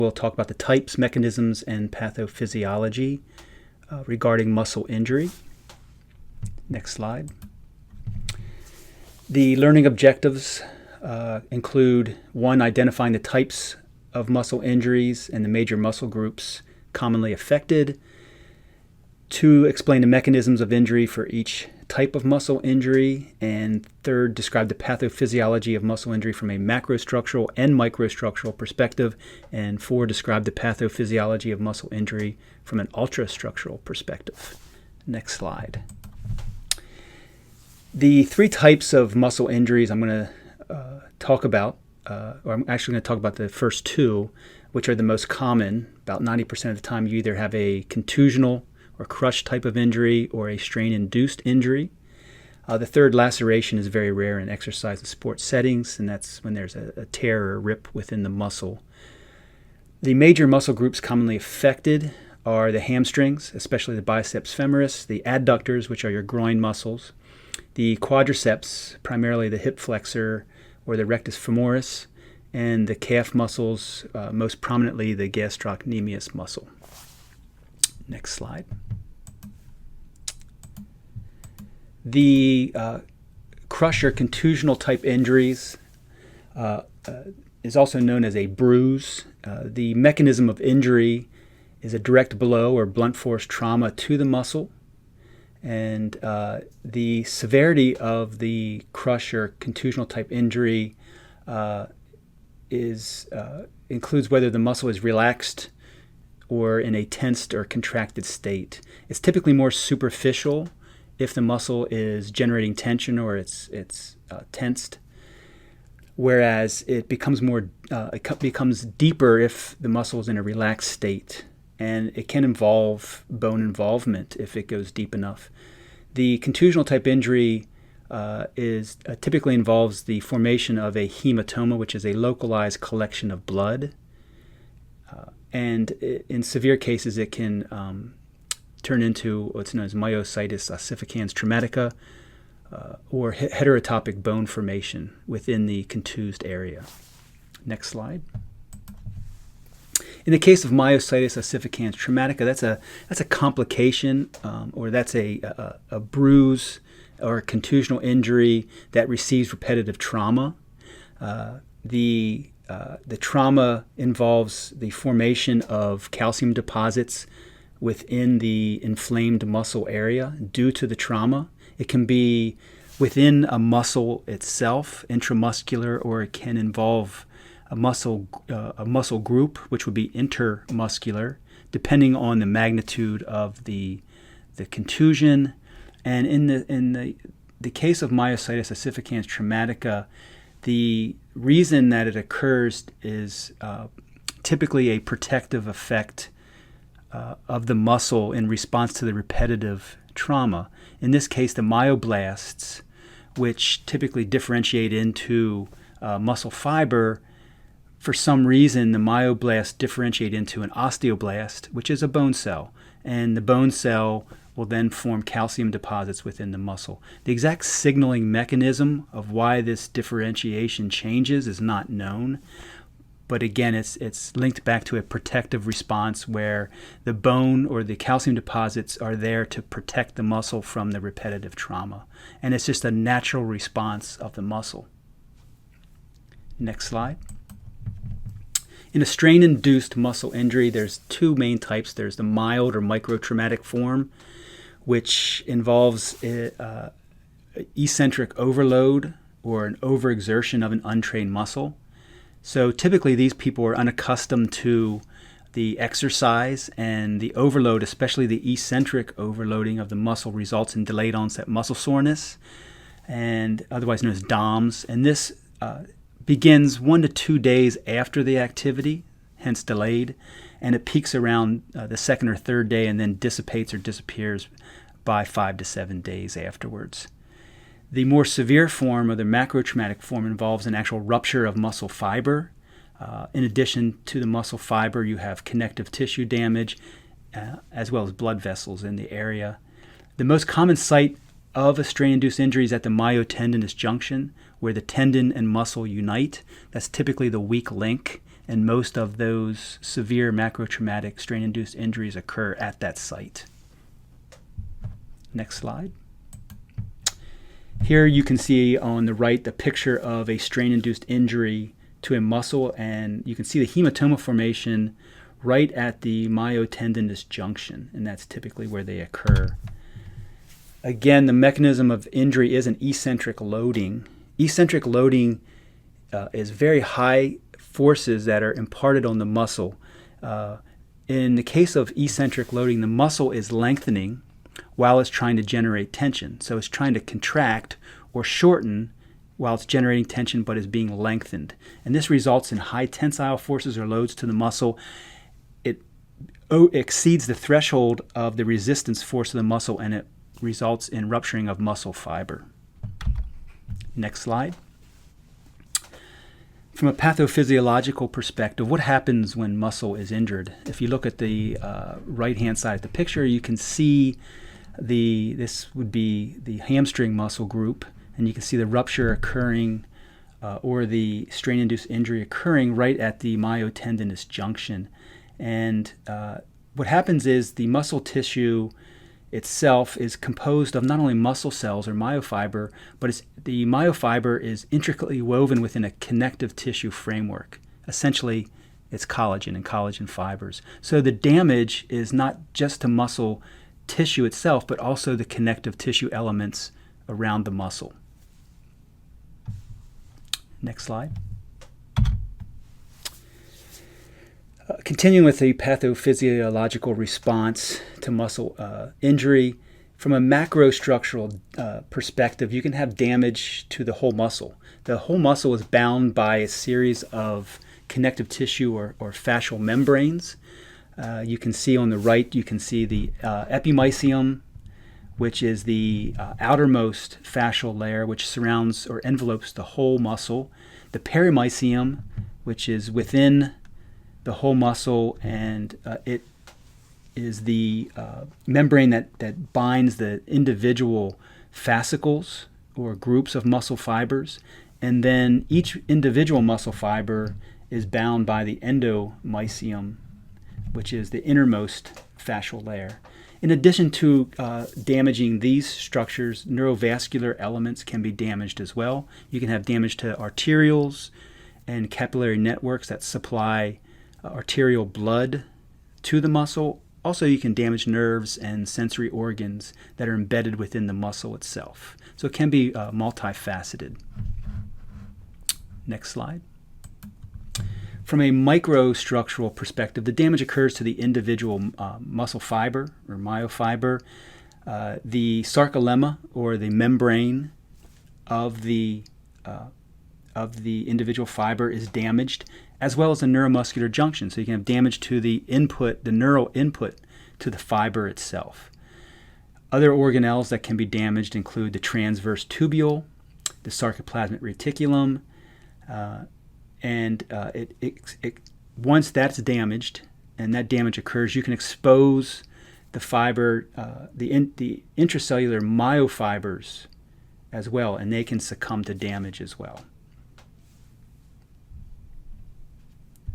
We'll talk about the types, mechanisms, and pathophysiology regarding muscle injury. Next slide. The learning objectives include 1, identifying the types of muscle injuries and the major muscle groups commonly affected. 2, explain the mechanisms of injury for each type of muscle injury. And 3rd, describe the pathophysiology of muscle injury from a macrostructural and microstructural perspective. And 4, describe the pathophysiology of muscle injury from an ultrastructural perspective. Next slide. The 3 types of muscle injuries I'm going to talk about, or I'm actually going to talk about the first 2, which are the most common. About 90% of the time you either have a contusional or crush type of injury or a strain-induced injury. The 3rd, laceration, is very rare in exercise and sports settings, and that's when there's a tear or a rip within the muscle. The major muscle groups commonly affected are the hamstrings, especially the biceps femoris, the adductors, which are your groin muscles, the quadriceps, primarily the hip flexor or the rectus femoris, and the calf muscles, most prominently the gastrocnemius muscle. Next slide. The crush or contusional type injuries is also known as a bruise. The mechanism of injury is a direct blow or blunt force trauma to the muscle. And the severity of the crush or contusional type injury includes whether the muscle is relaxed or in a tensed or contracted state. It's typically more superficial if the muscle is generating tension or it's tensed, whereas it becomes deeper if the muscle is in a relaxed state, and it can involve bone involvement if it goes deep enough. The contusional type injury typically involves the formation of a hematoma, which is a localized collection of blood. And in severe cases, it can turn into what's known as myositis ossificans traumatica, or heterotopic bone formation within the contused area. Next slide. In the case of myositis ossificans traumatica, that's a complication, or that's a bruise or a contusional injury that receives repetitive trauma. The trauma involves the formation of calcium deposits within the inflamed muscle area due to the trauma. It can be within a muscle itself, intramuscular, or it can involve a muscle group, which would be intermuscular, depending on the magnitude of the contusion. And in the case of myositis ossificans traumatica, the reason that it occurs is typically a protective effect of the muscle in response to the repetitive trauma. In this case, the myoblasts, which typically differentiate into muscle fiber, for some reason the myoblasts differentiate into an osteoblast, which is a bone cell, and the bone cell will then form calcium deposits within the muscle. The exact signaling mechanism of why this differentiation changes is not known, but again, it's linked back to a protective response where the bone or the calcium deposits are there to protect the muscle from the repetitive trauma. And it's just a natural response of the muscle. Next slide. In a strain-induced muscle injury, there's 2 main types. There's the mild or microtraumatic form, which involves eccentric overload or an overexertion of an untrained muscle. So typically these people are unaccustomed to the exercise, and the overload, especially the eccentric overloading of the muscle, results in delayed onset muscle soreness, and otherwise known as DOMS. And this begins 1 to 2 days after the activity, hence delayed, and it peaks around the 2nd or 3rd day and then dissipates or disappears by 5 to 7 days afterwards. The more severe form, or the macrotraumatic form, involves an actual rupture of muscle fiber. In addition to the muscle fiber, you have connective tissue damage, as well as blood vessels in the area. The most common site of a strain-induced injury is at the myotendinous junction, where the tendon and muscle unite. That's typically the weak link, and most of those severe macrotraumatic strain-induced injuries occur at that site. Next slide. Here you can see on the right the picture of a strain-induced injury to a muscle, and you can see the hematoma formation right at the myotendinous junction, and that's typically where they occur. Again, the mechanism of injury is an eccentric loading. Eccentric loading is very high forces that are imparted on the muscle. In the case of eccentric loading, the muscle is lengthening while it's trying to generate tension. So it's trying to contract or shorten while it's generating tension, but is being lengthened. And this results in high tensile forces or loads to the muscle. It exceeds the threshold of the resistance force of the muscle, and it results in rupturing of muscle fiber. Next slide. From a pathophysiological perspective, what happens when muscle is injured? If you look at the right-hand side of the picture, you can see this would be the hamstring muscle group, and you can see the rupture occurring or the strain-induced injury occurring right at the myotendinous junction. And what happens is the muscle tissue itself is composed of not only muscle cells or myofiber, but the myofiber is intricately woven within a connective tissue framework. Essentially, it's collagen and collagen fibers. So the damage is not just to muscle tissue itself, but also the connective tissue elements around the muscle. Next slide. Continuing with the pathophysiological response to muscle injury, from a macrostructural perspective, you can have damage to the whole muscle. The whole muscle is bound by a series of connective tissue or fascial membranes. You can see on the right, you can see the epimysium, which is the outermost fascial layer, which surrounds or envelopes the whole muscle. The perimysium, which is within the whole muscle, and it is the membrane that binds the individual fascicles or groups of muscle fibers. And then each individual muscle fiber is bound by the endomysium, which is the innermost fascial layer. In addition to damaging these structures, neurovascular elements can be damaged as well. You can have damage to arterioles and capillary networks that supply arterial blood to the muscle. Also, you can damage nerves and sensory organs that are embedded within the muscle itself. So it can be multifaceted. Next slide. From a microstructural perspective, the damage occurs to the individual muscle fiber or myofiber. The sarcolemma, or the membrane of the individual fiber, is damaged, as well as the neuromuscular junction. So you can have damage to the input, the neural input to the fiber itself. Other organelles that can be damaged include the transverse tubule, the sarcoplasmic reticulum, and once that's damaged, and that damage occurs, you can expose the fiber, the intracellular myofibers as well, and they can succumb to damage as well.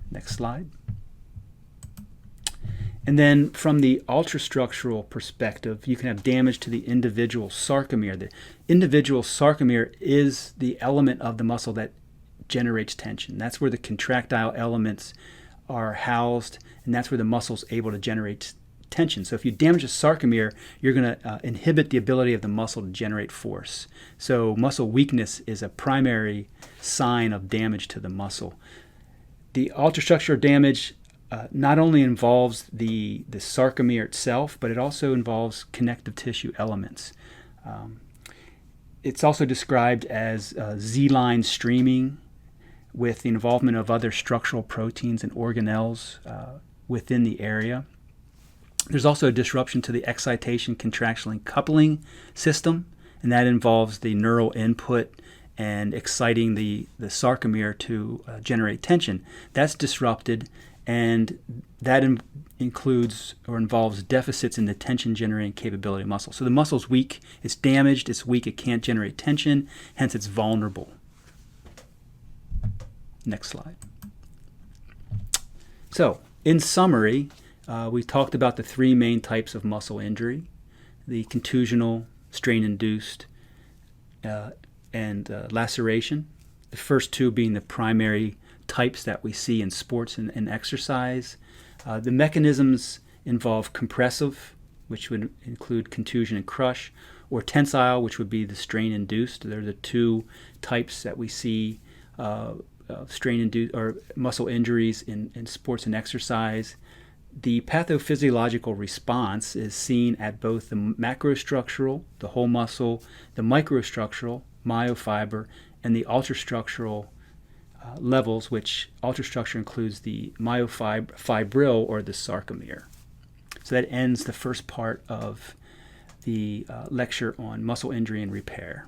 Next slide. And then from the ultrastructural perspective, you can have damage to the individual sarcomere. The individual sarcomere is the element of the muscle that generates tension. That's where the contractile elements are housed, and that's where the muscle's able to generate tension. So if you damage a sarcomere, you're going to inhibit the ability of the muscle to generate force. So muscle weakness is a primary sign of damage to the muscle. The ultrastructural damage not only involves the sarcomere itself, but it also involves connective tissue elements. It's also described as Z-line streaming, with the involvement of other structural proteins and organelles within the area. There's also a disruption to the excitation, contraction, and coupling system, and that involves the neural input and exciting the sarcomere to generate tension. That's disrupted, and that includes or involves deficits in the tension-generating capability of muscle. So the muscle's weak, it's damaged, it's weak, it can't generate tension, hence it's vulnerable. Next slide. So, in summary, we talked about the three main types of muscle injury: the contusional, strain-induced, and laceration. The first two being the primary types that we see in sports and exercise. The mechanisms involve compressive, which would include contusion and crush, or tensile, which would be the strain-induced. They're the two types that we see strain-induced or muscle injuries in sports and exercise. The pathophysiological response is seen at both the macrostructural, the whole muscle, the microstructural, myofiber, and the ultrastructural levels, which ultrastructure includes the myofibril or the sarcomere. So that ends the first part of the lecture on muscle injury and repair.